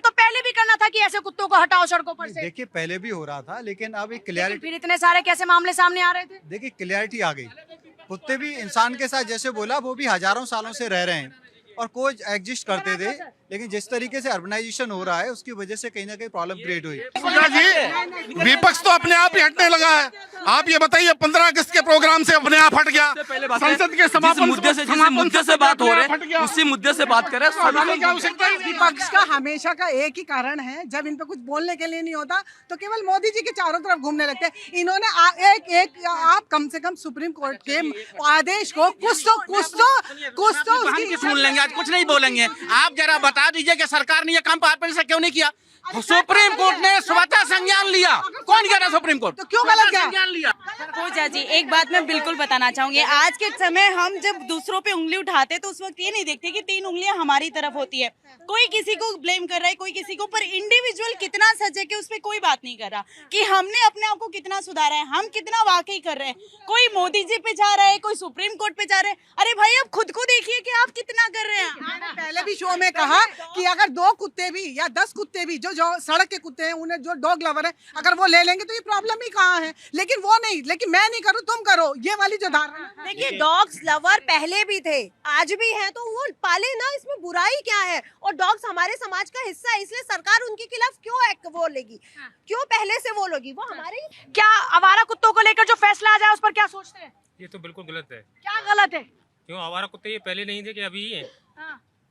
तो पहले भी करना था कि ऐसे कुत्तों को हटाओ सड़कों पर से। देखिए पहले भी हो रहा था, लेकिन अब एक क्लियरिटी, फिर इतने सारे कैसे मामले सामने आ रहे थे? देखिए क्लियरिटी आ गई। कुत्ते भी इंसान के साथ जैसे बोला, वो भी हजारों सालों से रह रहे हैं और कोई एग्जिस्ट करते थे, लेकिन जिस तरीके से अर्बनाइजेशन हो रहा है उसकी वजह से कहीं ना कहीं प्रॉब्लम क्रिएट हुई। जी विपक्ष तो अपने आप ही हटने लगा है। आप ये बताइए 15 अगस्त के प्रोग्राम से अपने आप हट गया। संसद के समापन मुद्दे से बात हो रही है, उसी मुद्दे से बात करें। विपक्ष का हमेशा का एक ही कारण है, जब इन पे कुछ बोलने के लिए नहीं होता तो केवल मोदी जी के चारों तरफ घूमने लगते हैं। इन्होंने आप कम से कम सुप्रीम कोर्ट के आदेश को कुछ तो सुन लेंगे, आज कुछ नहीं बोलेंगे। आप जरा बता दीजिए कि सरकार ने ये काम पार्टी से क्यों नहीं किया? सुप्रीम कोर्ट ने स्वतः संज्ञान लिया। कौन कह रहा सुप्रीम कोर्ट? तो क्यों गलत संज्ञान लिया? पूजा जी, एक बात मैं बिल्कुल बताना चाहूंगी। आज के समय हम जब दूसरों पे उंगली उठाते तो उस वक्त ये नहीं देखते कि 3 उंगलियां हमारी तरफ होती है। कोई किसी को ब्लेम कर रहा है, कोई किसी को, पर इंडिविजुअल कितना सच है कि उस पर कोई बात नहीं कर रहा कि हमने अपने आप को कितना सुधारा है, हम कितना वाकई कर रहे हैं। कोई मोदी जी पे जा रहा है, कोई सुप्रीम कोर्ट पे जा रहे हैं। अरे भाई, आप खुद को देखिए कि आप कितना कर रहे हैं। मैंने पहले भी शो में कहा कि अगर 2 कुत्ते भी या 10 कुत्ते भी जो सड़क के कुत्ते हैं, उन्हें जो डॉग लवर है, अगर वो ले लेंगे तो ये प्रॉब्लम ही कहाँ है। लेकिन वो नहीं, लेकिन मैं नहीं करूँ तुम करो, ये वाली जो धारणा। देखिए, डॉग्स लवर पहले भी थे, आज भी है, तो वो पाले ना, इसमें बुराई क्या है? और डॉग्स हमारे समाज का हिस्सा है, इसलिए सरकार उनके खिलाफ क्यों वो लेगी, क्यों पहले से वो लोगी? वो हमारे क्या आवारा कुत्तों को लेकर जो फैसला आ जाए उस पर क्या सोचते हैं? ये तो बिल्कुल गलत है। क्या गलत है? क्यों? आवारा कुत्ते ये पहले नहीं थे कि अभी ही है?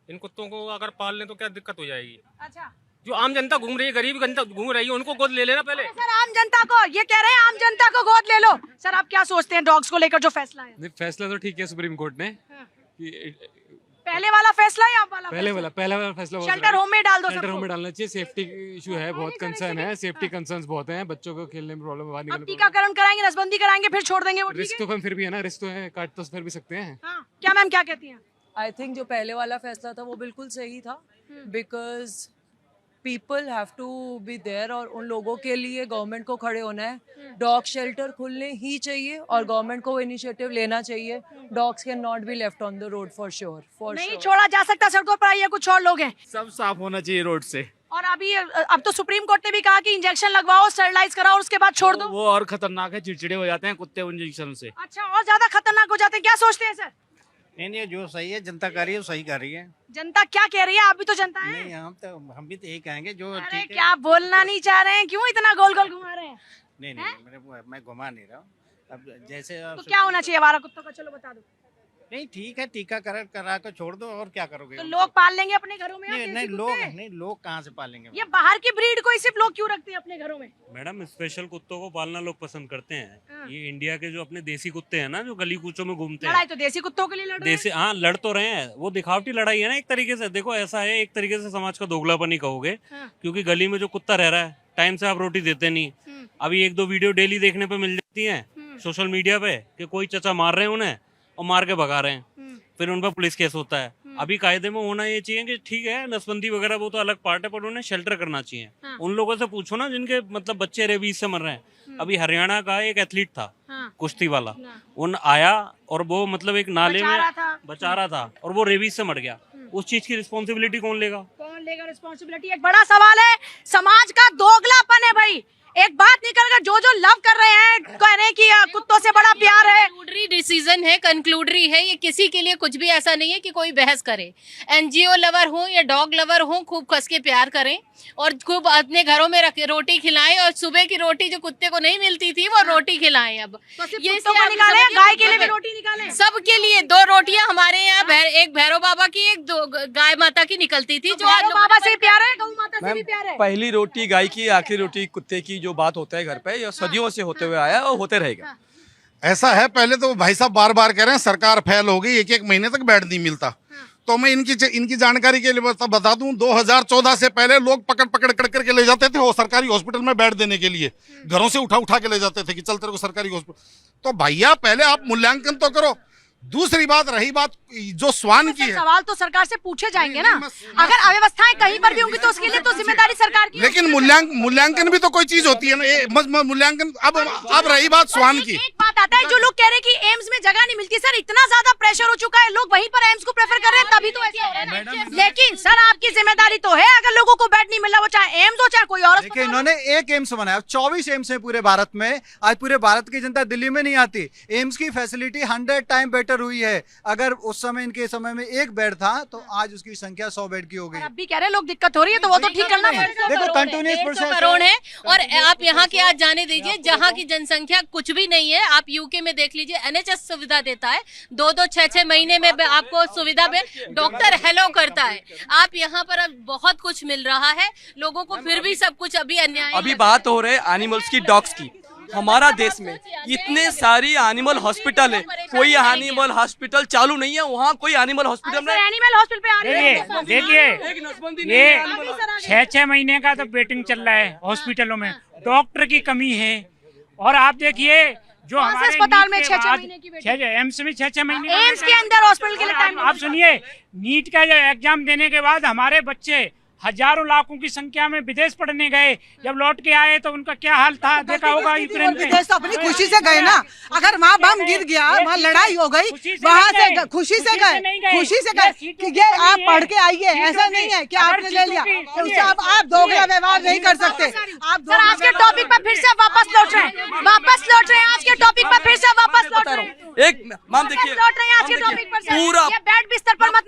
इन कुत्तों को अगर पाल लें तो क्या दिक्कत हो जाएगी? अच्छा, जो आम जनता घूम रही है, गरीब जनता घूम रही है, उनको गोद ले लेना पहले। सर आम जनता को ये कह रहे हैं, आम जनता को गोद ले लो। सर आप क्या सोचते हैं डॉग्स को लेकर जो फैसला है? फैसला तो ठीक है सुप्रीम कोर्ट ने। पहले वाला फैसला या पहले वाला फैसला शेल्टर होम में डाल दो। शेल्टर होम में डालना चाहिए। सेफ्टी इशू है, बहुत कंसर्न है, सेफ्टी कंसर्न्स बहुत हैं, बच्चों को खेलने में प्रॉब्लम, बाहर निकलने में। टीकाकरण कराएंगे, नसबंदी कराएंगे, फिर छोड़ देंगे वो? रिस्क तो फिर भी है ना, रिस्क तो है, काट तो फिर भी सकते हैं। क्या मैम क्या कहती हैं? आई थिंक जो पहले वाला फैसला था वो बिल्कुल सही था, because people have to be there और उन लोगों के लिए गवर्नमेंट को खड़े होना है। डॉग शेल्टर खुलने ही चाहिए और गवर्नमेंट को इनिशिएटिव लेना चाहिए। Dogs can not be left on the road for sure. नहीं छोड़ा जा सकता सड़कों पर, ये कुछ और लोग हैं। सब साफ होना चाहिए रोड से। और अभी अब तो सुप्रीम कोर्ट ने भी कहा कि इंजेक्शन लगवाओ, स्टरलाइज कराओ, उसके बाद छोड़ दो। वो और खतरनाक है, चिड़चिड़े हो जाते हैं कुत्ते इंजेक्शन से। अच्छा, और ज्यादा खतरनाक हो जाते हैं। क्या सोचते हैं सर? नहीं, जो सही है, जनता कर रही है, सही कर रही है। जनता क्या कह रही है? आप भी तो जनता है। नहीं, हम भी तो यही कहेंगे जो अरे ठीक है। क्या बोलना नहीं चाह रहे हैं? क्यों इतना गोल गोल घुमा रहे हैं? नहीं, मैं घुमा नहीं रहा हूँ। अब जैसे तो क्या होना चाहिए आवारा कुत्तों का? चलो बता दो। नहीं, ठीक है, टीकाकरण करा कर छोड़ दो, और क्या करोगे? तो लोग पाल लेंगे अपने घरों में? नहीं, लोग कहाँ से पालेंगे? ये बाहर की ब्रीड को ही सिर्फ लोग क्यों रखते हैं अपने घरों में? मैडम, स्पेशल कुत्तों को पालना लोग पसंद करते हैं। ये इंडिया के जो अपने देसी कुत्ते हैं ना, जो गली कूचों में घूमते हैं। लड़ाई तो देसी कुत्तों के लिए लड़ रहे हैं। देसी, हाँ, लड़ तो रहे हैं। वो दिखावटी लड़ाई है ना एक तरीके से। देखो ऐसा है, एक तरीके से समाज का दोगलापन ही कहोगे, क्योंकि गली में जो कुत्ता रह रहा है, टाइम से आप रोटी देते नहीं। अभी 1-2 वीडियो डेली देखने पे मिल जाती है सोशल मीडिया पे कि कोई चचा मार रहे हैं उन्हें और मार के भगा रहे हैं, फिर उन पर पुलिस केस होता है। अभी कायदे में होना ये चाहिए कि ठीक है, नसबंदी वगैरह वो तो अलग पार्ट है, पर उन्हें शेल्टर करना चाहिए। उन लोगों से पूछो ना जिनके मतलब बच्चे रेबीज से मर रहे हैं। अभी हरियाणा का एक एथलीट था, कुश्ती वाला, उन आया और वो मतलब एक नाले में बचा रहा था और वो रेबीज से मर गया। उस चीज की रिस्पॉन्सिबिलिटी कौन लेगा? कौन लेगा रिस्पॉन्सिबिलिटी? एक बड़ा सवाल है, समाज का दोगलापन है भाई। एक बात निकल कर जो लव कर रहे हैं, कह रहे हैं कि कुत्तों से बड़ा प्यार है। कंक्लूडरी डिसीजन है, कंक्लूडरी है, ये किसी के लिए कुछ भी ऐसा नहीं है कि कोई बहस करे। एनजीओ लवर हो या डॉग लवर हो, खूब कस के प्यार करें और खूब अपने घरों में रखे रोटी खिलाएं, और सुबह की रोटी जो कुत्ते को नहीं मिलती थी वो रोटी खिलाएं। अब तो ये निकाले, गाय के लिए भी रोटी निकालें। सबके लिए 2 रोटियां। हमारे यहाँ एक भैरव बाबा की, एक गाय माता की निकलती थी। जो भैरव बाबा से प्यार है, गौ माता से भी प्यार है। पहली रोटी गाय की, आखिरी रोटी कुत्ते की जो बात होता है घर पे, ये सदियों से होते हुए आया और होते रहेगा। ऐसा है, पहले तो भाई साहब बार बार कह रहे हैं सरकार फेल हो गई, 1-1 महीने तक बेड नहीं मिलता। तो मैं इनकी जानकारी के लिए बता दूं, 2014 से पहले लोग पकड़ करके ले जाते थे वो सरकारी हॉस्पिटल में बेड देने के लिए। घरों से उठा के ले जाते थे कि चल तेरे को सरकारी हॉस्पिटल। तो भैया पहले आप मूल्यांकन तो करो। दूसरी बात, रही बात जो स्वान की है, सवाल तो सरकार से पूछे जाएंगे ना। अगर अव्यवस्थाएं कहीं पर भी होंगी तो उसके लिए तो जिम्मेदारी सरकार की। लेकिन मूल्यांकन भी तो कोई चीज होती है ना। मूल्यांकन अब रही बात स्वान की। एक बात आता है, जो लोग कह रहे हैं कि एम्स में जगह नहीं मिलती। सर इतना ज्यादा प्रेशर हो चुका है, लोग वहीं पर एम्स को प्रेफर कर रहे हैं, तभी तो ऐसा हो रहा है। लेकिन सर आपकी जिम्मेदारी तो है, अगर लोगों को बेड नहीं मिल रहा है, वो चाहे एम्स हो चाहे कोई और देखिए इन्होंने एक एम्स बनाया, 24 एम्स है पूरे भारत में। आज पूरे भारत की जनता दिल्ली में नहीं आती। एम्स की फैसिलिटी 100 टाइम बेटर हुई है। अगर उस समय इनके समय में 1 बेड था तो आज उसकी संख्या 100 बेड की हो गई। अब भी कह रहे हैं लोग दिक्कत हो रही है, तो वो तो ठीक करना पड़ेगा। देखो कंटिन्यूस प्रोसेस करोड़ है। और आप यहाँ के आज जाने दीजिए, जहाँ की जनसंख्या कुछ भी नहीं है। आप यूके में देख लीजिए, NHS सुविधा देता है, 2-2, 6-6 महीने में आपको सुविधा में डॉक्टर हेलो करता है। आप यहाँ पर अब बहुत कुछ मिल रहा है लोगों को, फिर भी सब कुछ अभी अन्याय। अभी बात हो रही है एनिमल्स की, डॉग्स की। हमारा देश में इतने सारी एनिमल हॉस्पिटल है, कोई एनिमल हॉस्पिटल चालू नहीं है। वहाँ कोई एनिमल हॉस्पिटल में एनिमल हॉस्पिटल पे आ रहे हैं। देखिए ये 6-6 महीने का तो वेटिंग चल रहा है हॉस्पिटलों में, डॉक्टर की कमी है। और आप देखिए जो हमारे अस्पताल में 6-6 महीने की वेटिंग, एम्स में 6-6 महीने, एम्स के अंदर हॉस्पिटल के लिए टाइम। आप सुनिए, नीट का एग्जाम देने के बाद हमारे बच्चे हजारों लाखों की संख्या में विदेश पढ़ने गए, जब लौट के आए तो उनका क्या हाल था देखा होगा यूक्रेन में। विदेश तो अपनी खुशी से गए ना। अगर वहाँ बम गिर गया, वहाँ लड़ाई हो गई, वहाँ से खुशी से गए, खुशी से गए कि ये आप पढ़ के आइए। ऐसा नहीं है कि आपने ले लिया तो उससे आप दोगला व्यवहार नहीं कर सकते। आप सर आज के टॉपिक पर फिर से वापस लौट रहे हैं, आज के टॉपिक पर फिर से वापस लौट रहे हैं। एक मैम देखिए, लौट रहे हैं आज के टॉपिक पर। पूरा बेड बिस्तर पर मत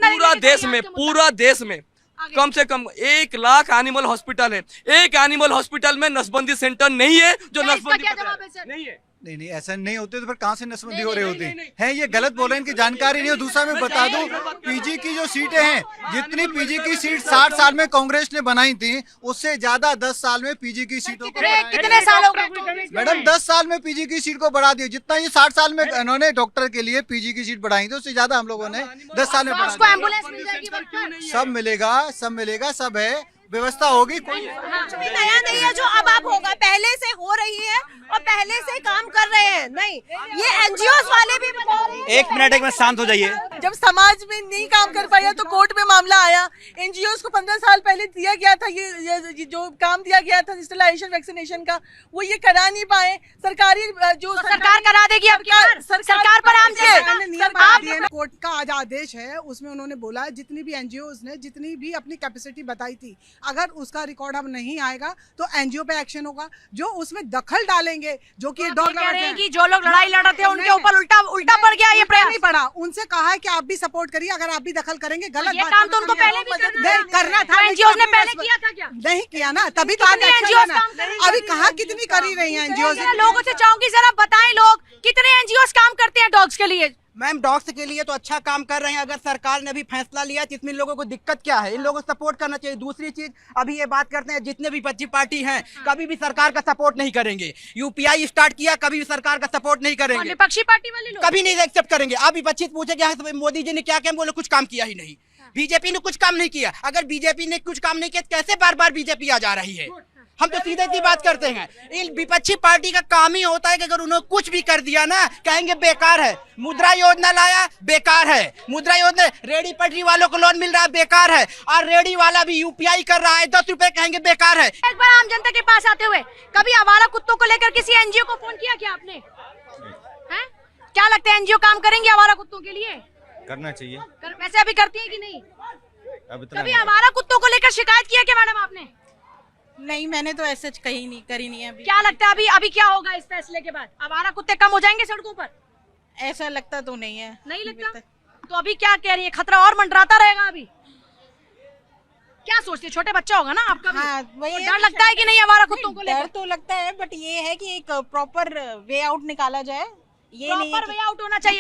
पूरा देश में कम से कम 1 लाख एनिमल हॉस्पिटल है। एक एनिमल हॉस्पिटल में नसबंदी सेंटर नहीं है जो नसबंदी नहीं है। नहीं ऐसा नहीं होते तो फिर कहाँ से नसबंदी हो रही होती है? ये गलत बोल रहे हैं, इनकी जानकारी नहीं हो। दूसरा मैं बता दूं, पीजी की जो सीटें हैं, जितनी पीजी की सीट 60 साल में कांग्रेस ने बनाई थी, उससे ज्यादा 10 साल में पीजी की सीटों को कितने साल हो गए मैडम? 10 साल में पीजी की सीट को बढ़ा दिया। जितना ये 60 साल में इन्होंने डॉक्टर के लिए पीजी की सीट बढ़ाई थी, उससे ज्यादा हम लोगों ने 10 साल में बढ़ा दी। सब मिलेगा, सब है, व्यवस्था होगी। कुछ भी नया नहीं है जो अब होगा, पहले से हो रही है और पहले से काम कर रहे हैं। नहीं, ये एनजीओ वाले भी बता रहे हैं। एक मिनट शांत हो जाइए। जब समाज में नहीं काम कर पाया तो कोर्ट में मामला आया। एनजीओ को 15 साल पहले दिया गया था, ये जो काम दिया गया था स्टरलाइजेशन वैक्सीनेशन का, वो ये करा नहीं पाए। सरकारी जो सरकार करा देगी, सरकार पर आम कोर्ट का आज आदेश है, उसमें उन्होंने बोला जितनी भी एनजीओ ने जितनी भी अपनी कैपेसिटी बताई थी, अगर उसका रिकॉर्ड अब नहीं आएगा तो एनजीओ पे एक्शन होगा। जो उसमें दखल डालेंगे, जो कि डॉग कह रहे हैं कि जो लोग लड़ाई लड़ रहे थे उनके ऊपर उल्टा पड़ गया, ये प्रयास नहीं पड़ा। उनसे कहा है कि आप भी सपोर्ट करिए, अगर आप भी दखल करेंगे गलत ये काम तो उनको पहले भी करना था। एनजीओ ने पहले किया था क्या? नहीं किया ना, तभी तो एनजीओ अभी कहा कितनी करी रही है एनजीओ। लोगों से चाहूंगी जरा बताएं, लोग कितने एनजीओ काम करते हैं डॉग्स के लिए? मैम डॉग्स के लिए तो अच्छा काम कर रहे हैं। अगर सरकार ने भी फैसला लिया तो इसमें लोगों को दिक्कत क्या है? इन लोगों को सपोर्ट करना चाहिए। दूसरी चीज, अभी ये बात करते हैं जितने भी विपक्षी पार्टी हैं कभी भी सरकार का सपोर्ट नहीं करेंगे। यूपीआई स्टार्ट किया, कभी भी सरकार का सपोर्ट नहीं करेंगे। विपक्षी पार्टी वाले लोग कभी नहीं एक्सेप्ट करेंगे। आप विपक्षी पूछे मोदी जी ने क्या किया, बोले कुछ काम किया ही नहीं। बीजेपी ने कुछ काम नहीं किया। अगर बीजेपी ने कुछ काम नहीं किया तो कैसे बार बार बीजेपी आ जा रही है? हम तो सीधे सी बात करते हैं। इन विपक्षी पार्टी का काम ही होता है कि अगर उन्होंने कुछ भी कर दिया ना, कहेंगे बेकार है। मुद्रा योजना लाया, बेकार है। मुद्रा योजना, रेडी पटरी वालों को लोन मिल रहा है, बेकार है। और रेडी वाला भी यूपीआई कर रहा है, 10 रुपए, कहेंगे बेकार है। एक बार आम जनता के पास आते हुए, कभी आवारा कुत्तों को लेकर किसी एनजीओ को फोन किया क्या आपने? हैं? क्या लगता है एनजीओ काम करेंगे आवारा कुत्तों के लिए? करना चाहिए। वैसे अभी करती है कि नहीं? कभी आवारा कुत्तों को लेकर शिकायत किया क्या मैडम आपने? नहीं, मैंने तो ऐसे कहीं नहीं करी नहीं है अभी। क्या लगता है अभी क्या होगा इस फैसले के बाद? आवारा कुत्ते कम हो जाएंगे सड़कों पर? ऐसा लगता तो नहीं है। नहीं लगता? तो अभी क्या कह रही है, खतरा और मंडराता रहेगा? अभी क्या सोचती है? छोटे बच्चा होगा ना आपका भी? हाँ, वही डर लगता है कि नहीं आवारा कुत्तों को लेकर? डर तो लगता है, बट ये है कि एक प्रॉपर वे आउट निकाला जाए। ये नहीं प्रॉपर वे आउट होना चाहिए।